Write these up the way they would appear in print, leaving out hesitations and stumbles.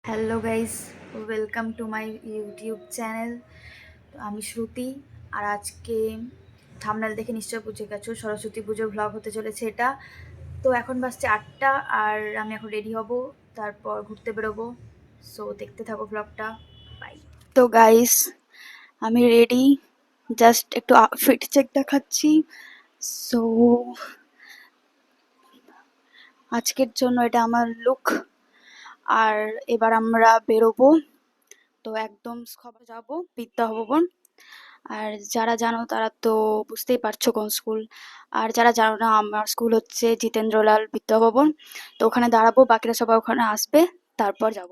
Hello guys, welcome to my YouTube channel. আমি শ্রুতি। আর আজকে thumbnail দেখে নিশ্চয় বুঝে গেছো সরস্বতী পুজোর ভ্লগ হতে চলেছে এটা। তো এখন বাজছে 8টা আর আমি এখন রেডি হব, তারপর ঘুরতে বেরোবো। সো দেখতে থাকো ব্লগটা। বাই। তো গাইস, আমি রেডি, জাস্ট একটু ফিট চেক দেখাচ্ছি। সো আজকের জন্য এটা আমার লুক। আর এবার আমরা বেরোবো। তো একদম খবর যাব বিদ্যাভবন। আর যারা জানো তারা তো বুঝতেই পারছো কোন স্কুল। আর যারা জানো না, আমার স্কুল হচ্ছে জিতেন্দ্রলাল বিদ্যাভবন। তো ওখানে দাঁড়াবো, বাকিরা সবাই ওখানে আসবে, তারপর যাব।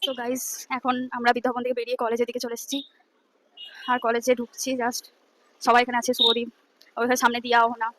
তো গাইস, এখন আমরা বিদ্যাভবন থেকে বেরিয়ে কলেজের দিকে চলে এসেছি। আর কলেজে ঢুকছি জাস্ট। সবাই এখানে আছে, শুভদীপ ওইখানে সামনে দিয়াও না।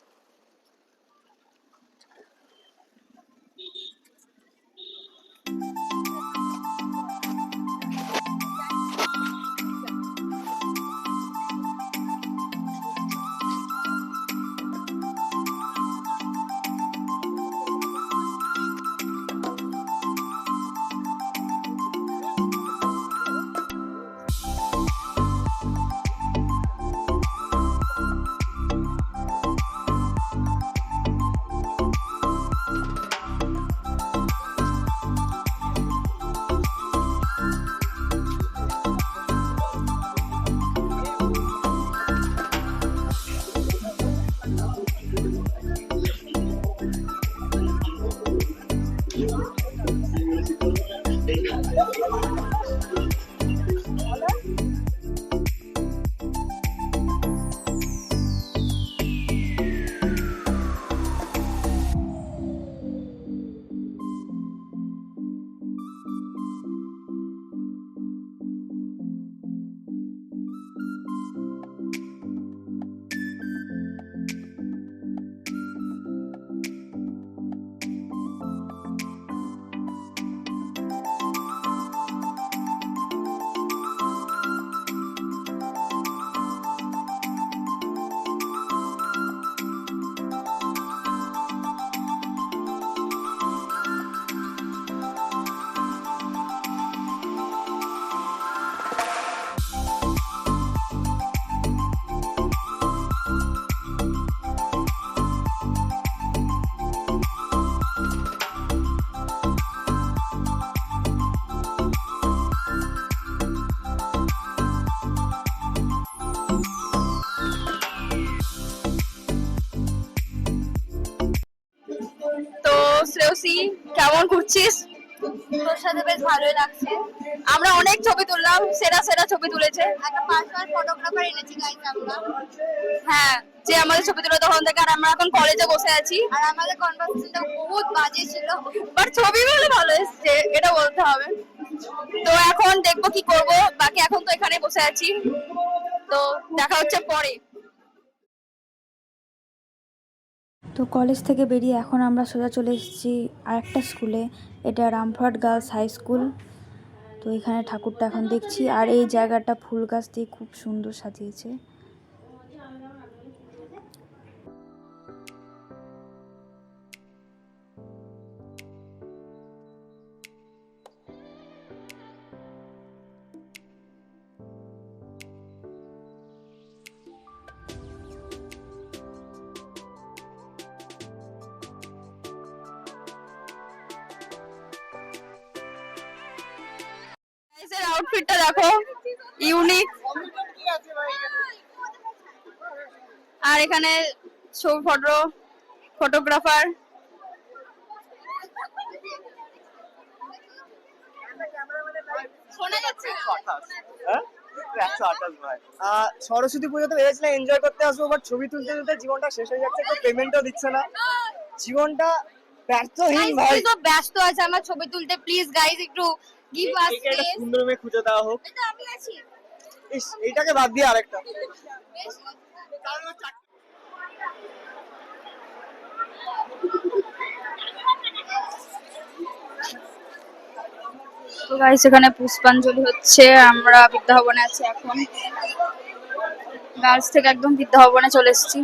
তো শ্রেয়সী, কেমন ঘুরছিস? তোর সাথে বেশ ভালোই লাগছে। আমরা অনেক ছবি তুললাম, সেরা সেরা ছবি তুলেছে। একটা পার্সোনাল ফটোগ্রাফার এনেছি গাইস আমরা। হ্যাঁ, যে আমাদের ছবি তুলে তখন থেকে। আর আমরা এখন কলেজে বসে আছি। আর আমাদের কনভারসেশনটা বহুত বাজে ছিল, বাট ছবিগুলো ভালো এসেছে, এটা বলতে হবে। তো এখন দেখবো কি করব, বাকি এখন তো এখানে বসে আছি। তো দেখা হচ্ছে পরে। তো কলেজ থেকে বেরিয়ে এখন আমরা সোজা চলে এসেছি আরেকটা স্কুলে। এটা রামপুরহাট গার্লস হাই স্কুল। তো এখানে ঠাকুরটা এখন দেখছি, আর এই জায়গাটা ফুল গাছ দিয়ে খুব সুন্দর সাজিয়েছে। এর আউটফিটটা দেখো, ইউনিক। আর এখানে ফটোগ্রাফার। সরস্বতী পুজোতে ভেবেছিলাম এনজয় করতে আসবো, বাট ছবি তুলতে তুলতে জীবনটা শেষ হয়ে যাচ্ছে, তো পেমেন্টও দিচ্ছে না। জীবনটা ব্যর্থহীন ভাই। তো ব্যস্ত আছে আমার ছবি তুলতে, প্লিজ গাইস একটু গিভ আস একে একটা স্পেস। সুন্দর মেয়ে খুঁজে দেওয়া হোক। এটা আমি আছি। ইস, এইটাকে বাদ দিয়ে আরেকটা। তো গাইস এখানে পুষ্পাঞ্জলি হচ্ছে, আমরা বিদ্যাভবনে আছি এখন। গার্লস থেকে একদম বিদ্যাভবনে চলে এসেছি।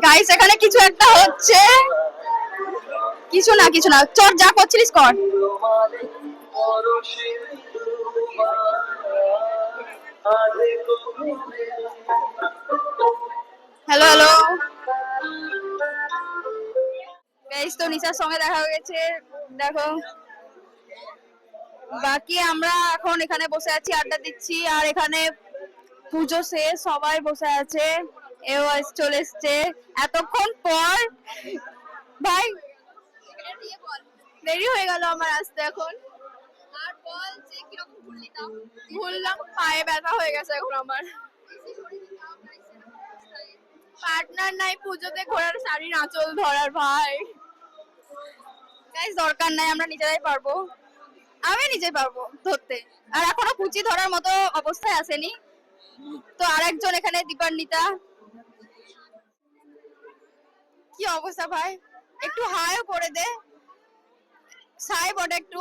গাইস এখানে কিছু একটা হচ্ছে। কিছু না চল, যা করছিস কর। হ্যালো হ্যালো গাইস, তো নিশার সঙ্গে দেখা হয়ে গেছে, দেখো। বাকি আমরা এখন এখানে বসে আছি, আড্ডা দিচ্ছি। আর এখানে পুজো শেষ, সবাই বসে আছে। এও চলে এসছে এতক্ষণ পর। ভাই দেরি হয়ে গেল আমার আসতে এখন। আর বল যে কিরকম ঘুরলি? তাও ঘুরলাম, পায়ে ব্যথা হয়ে গেছে এখন আমার। পার্টনার নাই পুজোতে ঘোরার, শাড়ির আঁচল ধরার। ভাই গাইস দরকার নাই, আমরা নিজেরাই পারবো। আমি নিজেই পারবো ধরতে। আর এখনো কুচি ধরার মতো অবস্থায় আসেনি। তো আরেকজন এখানে দীপান্বিতা। কি অবস্থা ভাই, একটু হাইও করে দে। সাই বটে, একটু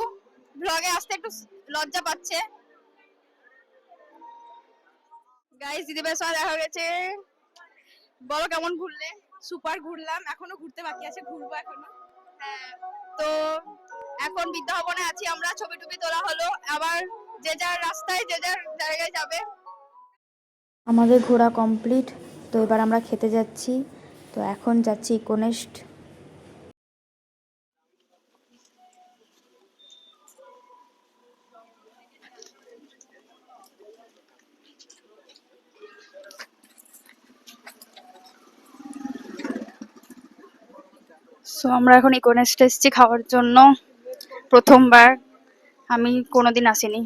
ব্লগে আসতে একটু লজ্জা পাচ্ছে। গাইস দিদিভাইয়ের সঙ্গে দেখা গেছে। বলো কেমন ঘুরলে? সুপার ঘুরলাম, এখনো ঘুরতে বাকি আছে, ঘুরবো এখনো। হ্যাঁ, তো এখন বিদ্যাভবনে আছি আমরা, ছবি টবি তোলা হলো, আবার যে যার রাস্তায় যে যার জায়গায় যাবে। আমাদের ঘোরা কমপ্লিট। তো এবার আমরা খেতে যাচ্ছি। তো এখন যাচ্ছি ইকোনেস্ট। সো আমরা এখন ইকোনেস্ট এসেছি খাওয়ার জন্য। প্রথমবার, আমি কোনোদিন আসিনি,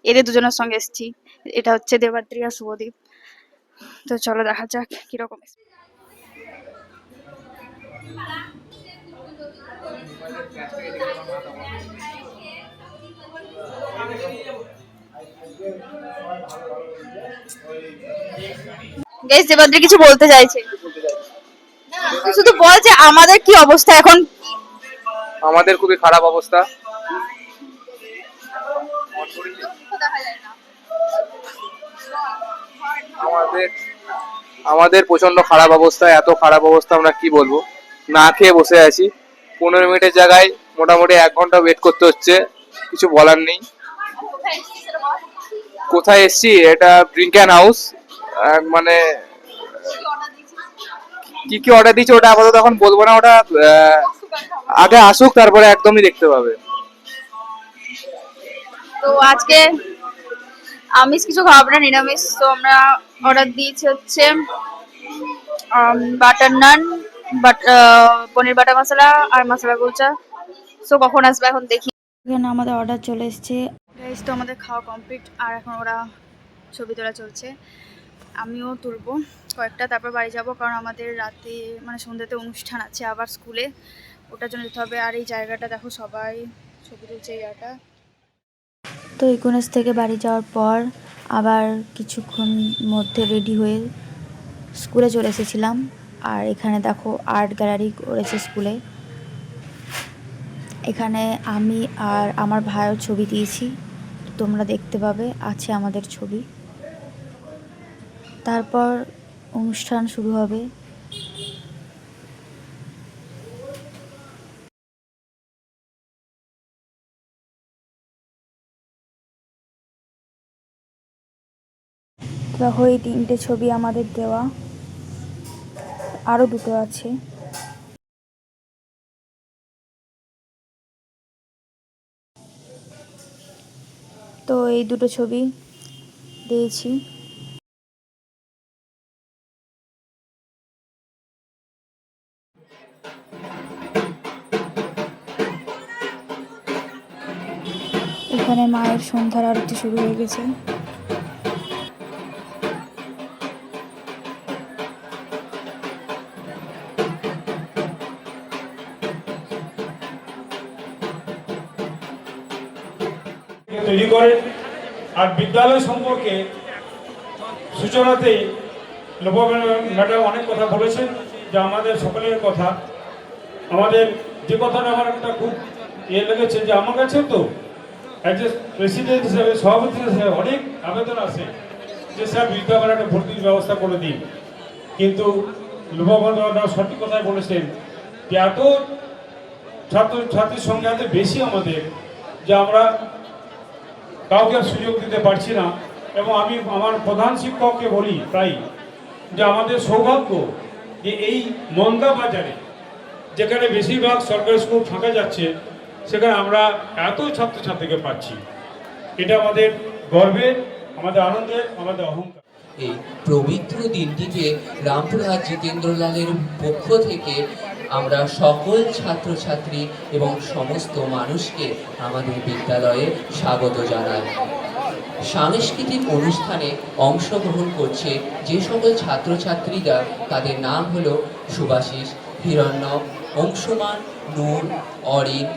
এদের দুজনের সঙ্গে এসেছি। এটা হচ্ছে দেবাদ্রি আর শুভদীপ। তো চলো দেখা যাক কিরকম। গাইস দেবাদ্রি কিছু বলতে চাইছে, শুধু বল যে আমাদের কি অবস্থা এখন। আমাদের খুবই খারাপ অবস্থা। আমাদের আমাদের প্রচন্ড খারাপ অবস্থা, এত খারাপ অবস্থা আমরা কি বলবো। না খেয়ে বসে আছি, 15 মিনিটের জায়গায় মোটামুটি 1 ঘন্টা ওয়েট করতে হচ্ছে। কিছু বলার নেই। কোথায় এসছি? এটা ড্রিঙ্ক হাউস। মানে কি কি অর্ডার দিচ্ছে ওটা আপাতত এখন বলবো না, ওটা আগে আসুক তারপরে একদমই দেখতে পাবে। তো আজকে আমিষ কিছু খাবো না, নিরামিষ। তো আমরা অর্ডার দিয়েছি হচ্ছে বাটার নান, পনির বাটার মশলা আর মশলা কুলচা। সো কখন আসবে এখন দেখি। এখানে আমাদের অর্ডার চলে এসেছে গাইস। তো আমাদের খাওয়া কমপ্লিট, আর এখন ওরা ছবি তোলা চলছে। আমিও তুলবো কয়েকটা, তারপর বাড়ি যাব, কারণ আমাদের রাতে মানে সন্ধ্যাতে অনুষ্ঠান আছে আবার স্কুলে, ওটার জন্য যেতে হবে। আর এই জায়গাটা দেখো, সবাই ছবি তুলছে এই জায়গাটা। তো ইকোনস থেকে বাড়ি যাওয়ার পর আবার কিছুক্ষণ মধ্যে রেডি হয়ে স্কুলে চলে এসেছিলাম। আর এখানে দেখো আর্ট গ্যালারি করেছে স্কুলে। এখানে আমি আর আমার ভাইয়ের ছবি দিয়েছি, তোমরা দেখতে পাবে, আছে আমাদের ছবি। তারপর অনুষ্ঠান শুরু হবে। দেখো এই 3টে ছবি আমাদের দেওয়া, আরও 2টো আছে। তো এই 2টো ছবি দিয়েছি। এখানে মায়ের সন্ধ্যার আরতি শুরু হয়ে গেছে। তৈরি করেন। আর বিদ্যালয় সম্পর্কে সূচনাতেই ম্যাডাম অনেক কথা বলেছেন, যে আমাদের সকলের কথা, আমাদের যে কথাটা আমার একটা খুব লেগেছে, যে আমার কাছে তো অ্যাজ এ প্রেসিডেন্ট হিসেবে, সভাপতি হিসেবে অনেক আবেদন আছে যে স্যার বিদ্যালয়ে একটা ভর্তির ব্যবস্থা করে দিন। কিন্তু লোকবন্ধুরা সঠিক কথাই বলেছেন যে এত ছাত্রছাত্রীর সংখ্যা এত বেশি আমাদের, যে আমরা কাউকে সুযোগ দিতে পারছি না। এবং আমি আমার প্রধান শিক্ষককে বলি তাই, যে আমাদের সৌভাগ্য যে এই মন্দা বাজারে, যেখানে বেশিরভাগ সরকারি স্কুল ফাঁকা যাচ্ছে, সেখানে আমরা এত ছাত্রছাত্রীকে পাচ্ছি। এটা আমাদের গর্বের, আমাদের আনন্দের, আমাদের অহংকার। এই পবিত্র দিনটিতে রামপুরহাট জিতেন্দ্রলালের পক্ষ থেকে আমরা সকল ছাত্রছাত্রী এবং সমস্ত মানুষকে আমাদের বিদ্যালয়ে স্বাগত জানাই। সাংস্কৃতিক অনুষ্ঠানে অংশগ্রহণ করছে যে সকল ছাত্রছাত্রীরা, তাদের নাম হলো সুভাষিস, হিরণ্যক, অংশমান, নূর, অরিন,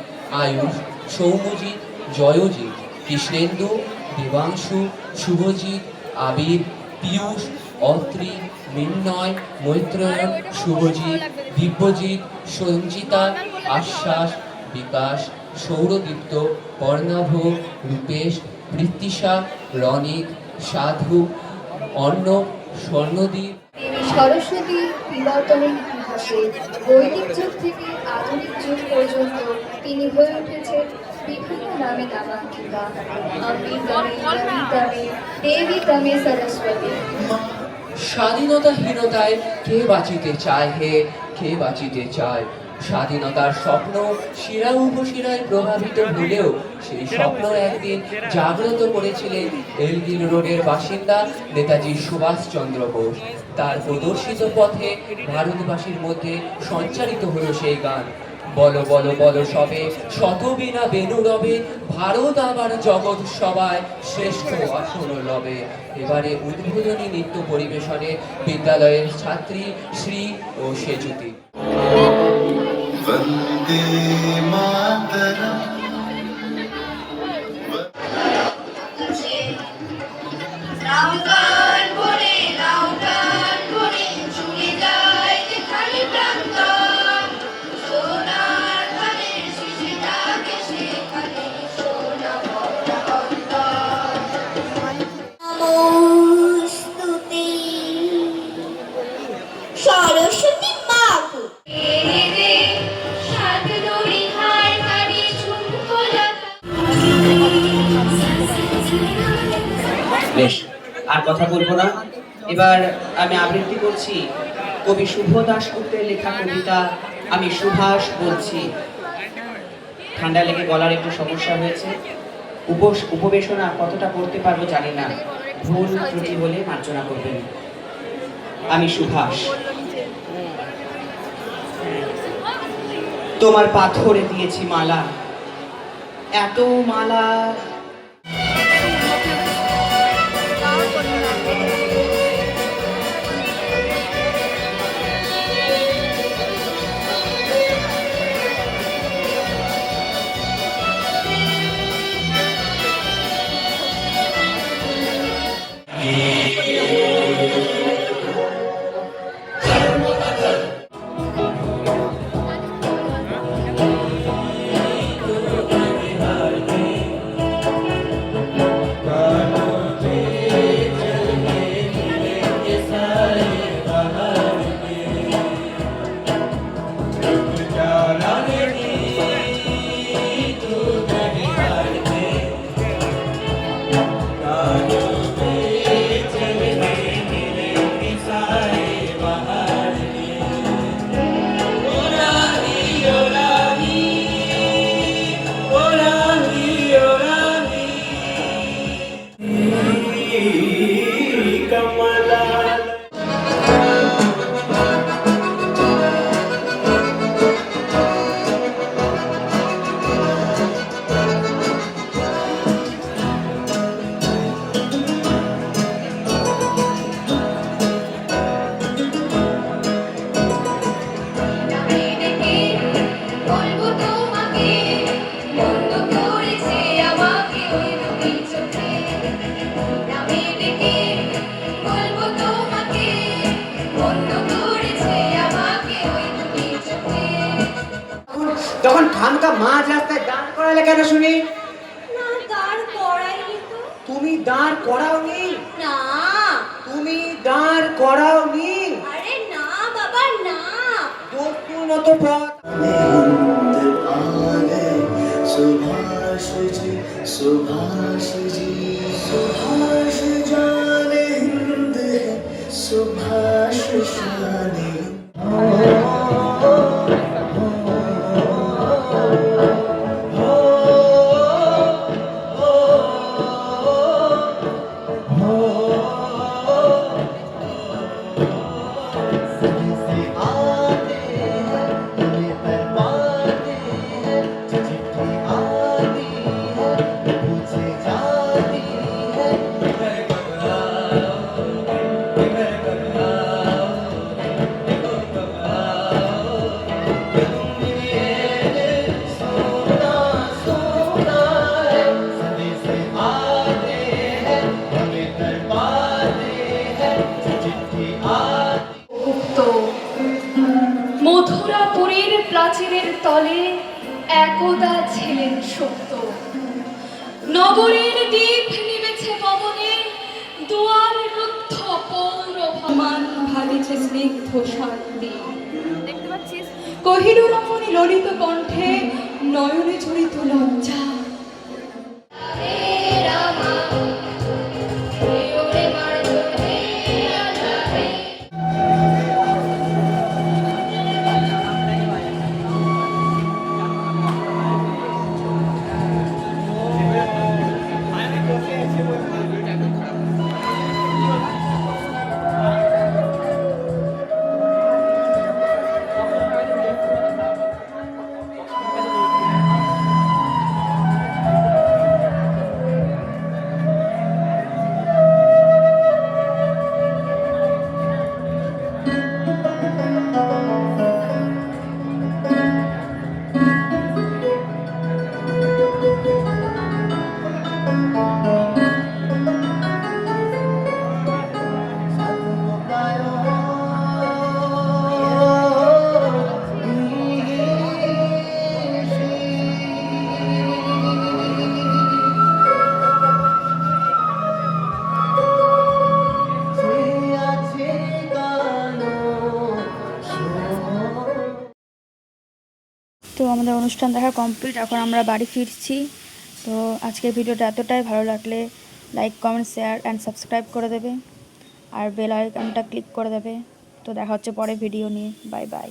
আয়ুষ, সৌম্যজিৎ, জয়জিৎ, কৃষ্ণেন্দু, দেবাংশু, শুভজিৎ, আবির, পীয়ূষ, অত্রি, মৃন্ময়, মৈত্রায়ণ, শুভজিৎ, দিব্যজিৎ, সঞ্জিতা, আশ্বাস, বিকাশ, সৌরদীপ্ত, পর্ণাভ, রূপেশ, বৃত্তিশা, রনিক, সাধু, অর্ণব, স্বর্ণদীপ। সরস্বতী বিবর্তনের ইতিহাসে বৈদিক যুগ থেকে আধুনিক যুগ পর্যন্ত তিনি হয়ে উঠেছেন বিভিন্ন নামে নামাঙ্কিতা। দেবী তমে সরস্বতী। স্বাধীনতাহীনতায় কে বাঁচিতে চায় হে, কে বাঁচিতে চায়? স্বাধীনতার স্বপ্ন শিরা উপশিরায় প্রভাবিত হলেও সেই স্বপ্ন একদিন জাগ্রত করেছিলেন এলগিন রোডের বাসিন্দা নেতাজি সুভাষচন্দ্র বোস। তার প্রদর্শিত পথে ভারতবাসীর মধ্যে সঞ্চারিত হলো সেই গান, বলো বলো বলো সবে, শতবীণা বেনু রবে, ভারত আবার জগৎ সবাই শ্রেষ্ঠ আসন লবে। এবারে উদ্বোধনী নৃত্য পরিবেশনে বিদ্যালয়ের ছাত্রী শ্রী ও সেজুতি। वन्दे मातरम्। সরস্বতী মাগো। বেশ, আর কথা বলবো না। এবার আমি আবৃত্তি করছি কবি শুভ দাশগুপ্তের লেখা কবিতা আমি সুভাষ বলছি। ঠান্ডা লেগে গলার একটু সমস্যা হয়েছে, উপবেশনা কতটা করতে পারবো জানি না, ভুল ত্রুটি হলে মার্জনা করবেন। আমি সুভাষ, তোমার পাথরে দিয়েছি মালা, এত মালা বলবো তোমাকে, মন্দ করেছে আমাকে ওই দুটি চোখে। নামে ডেকে বলবো তোমাকে, মন্দ করেছে আমাকে ওই দুটি চোখে। যখন খামকা মাঝ রাস্তায় দাঁড় করালে কেন শুনি? না, দাঁড় করাইনি তো। তুমি দাঁড় করাওনি, না, তুমি দাঁড় করাওনি। আরে না বাবা না। দস্তুর মতো পথ सुभाष जी सुभाष जी सुभाष जाने हिंद है सुभाष शाने মথুরাপুরীর প্রাচীরের তলে একদা ছিলেন সত্য। নগরীর দ্বীপ নিমেছে পবনে, দুয়ার রুদ্ধ পৌর ভমান ভাবিছে স্নিগ্ধ শান্তি। দেখতে পাচ্ছিস? কহিল রমণী ললিত কণ্ঠে, নয়নে ঝরিত লজ্জা। তো আমাদের অনুষ্ঠান দেখা কমপ্লিট, এখন আমরা বাড়ি ফিরছি। তো আজকের ভিডিওটা এতটাই, ভালো লাগলে like comment share and subscribe করে দেবে আর বেল আইকনটা ক্লিক করে দেবে। তো দেখা হচ্ছে পরে ভিডিও নিয়ে। Bye bye.